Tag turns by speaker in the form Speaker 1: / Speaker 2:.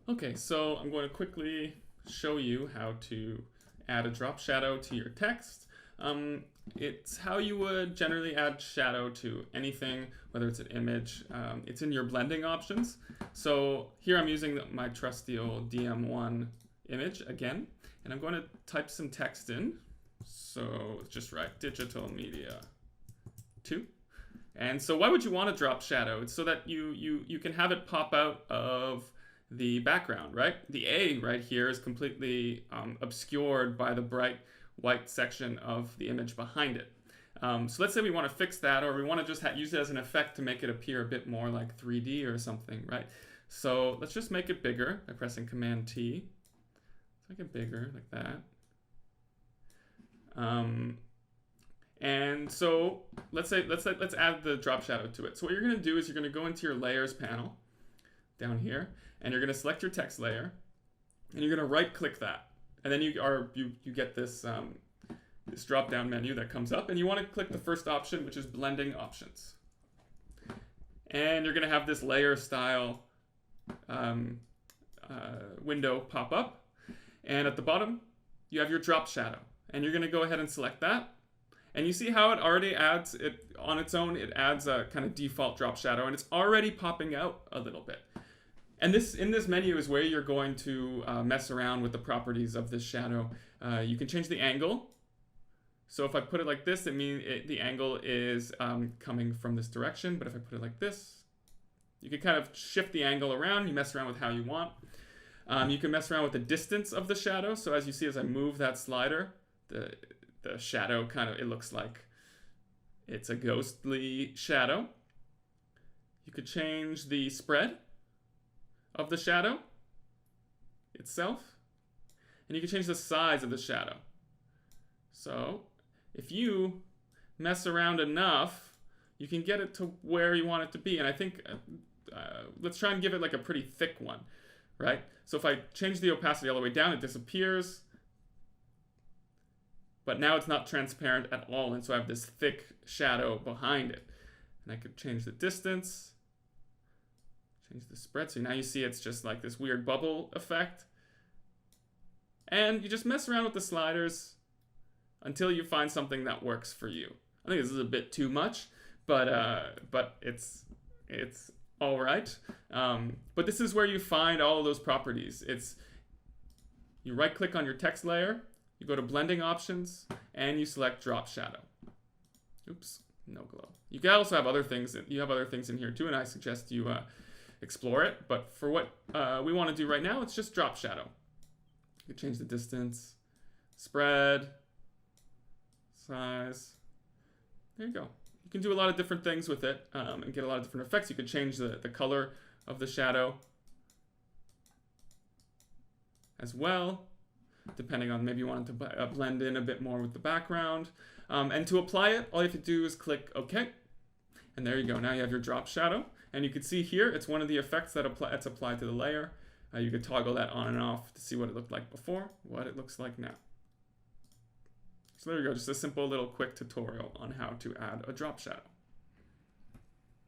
Speaker 1: Okay, so I'm going to quickly show you how to add a drop shadow to your text. It's how you would generally add shadow to anything, whether it's an image. It's in your blending options. So here I'm using my trusty old DM1 image again, and I'm going to type some text in. So just write digital media 2. And so why would you want to drop shadow? It's so that you can have it pop out of the background, right? The A right here is completely obscured by the bright white section of the image behind it. So let's say we want to fix that, or we want to just use it as an effect to make it appear a bit more like 3D or something, right? So let's just make it bigger by pressing Command T. Let's make it bigger like that. And so let's add the drop shadow to it. So what you're going to do is you're going to go into your layers panel down here, and you're going to select your text layer, and you're going to right click that, and then you get this this drop down menu that comes up, and you want to click the first option, which is blending options, and you're going to have this layer style window pop up, and at the bottom you have your drop shadow, and you're going to go ahead and select that. And you see how it already adds it on its own. It adds a kind of default drop shadow, and it's already popping out a little bit. And in this menu is where you're going to mess around with the properties of this shadow. You can change the angle. So if I put it like this, it means the angle is coming from this direction. But if I put it like this, you can kind of shift the angle around. You mess around with how you want. You can mess around with the distance of the shadow. So as you see, as I move that slider, the shadow it looks like it's a ghostly shadow. You could change the spread of the shadow itself, and you can change the size of the shadow. So if you mess around enough, you can get it to where you want it to be. And I think let's try and give it like a pretty thick one, right? So if I change the opacity all the way down, it disappears. But now it's not transparent at all, and so I have this thick shadow behind it. And I could change the distance, change the spread, so now you see it's just like this weird bubble effect. And you just mess around with the sliders until you find something that works for you. I think this is a bit too much, but it's all right. But this is where you find all of those properties. You right-click on your text layer, you go to blending options, and you select drop shadow. Oops, no glow. You can also have other things. You have other things in here too, and I suggest you explore it. But for what we want to do right now, it's just drop shadow. You can change the distance, spread, size. There you go. You can do a lot of different things with it and get a lot of different effects. You could change the color of the shadow as well, depending on maybe you want it to blend in a bit more with the background. And to apply it, all you have to do is click OK. And there you go. Now you have your drop shadow. And you can see here, it's one of the effects that's applied to the layer. You could toggle that on and off to see what it looked like before, what it looks like now. So there you go, just a simple little quick tutorial on how to add a drop shadow.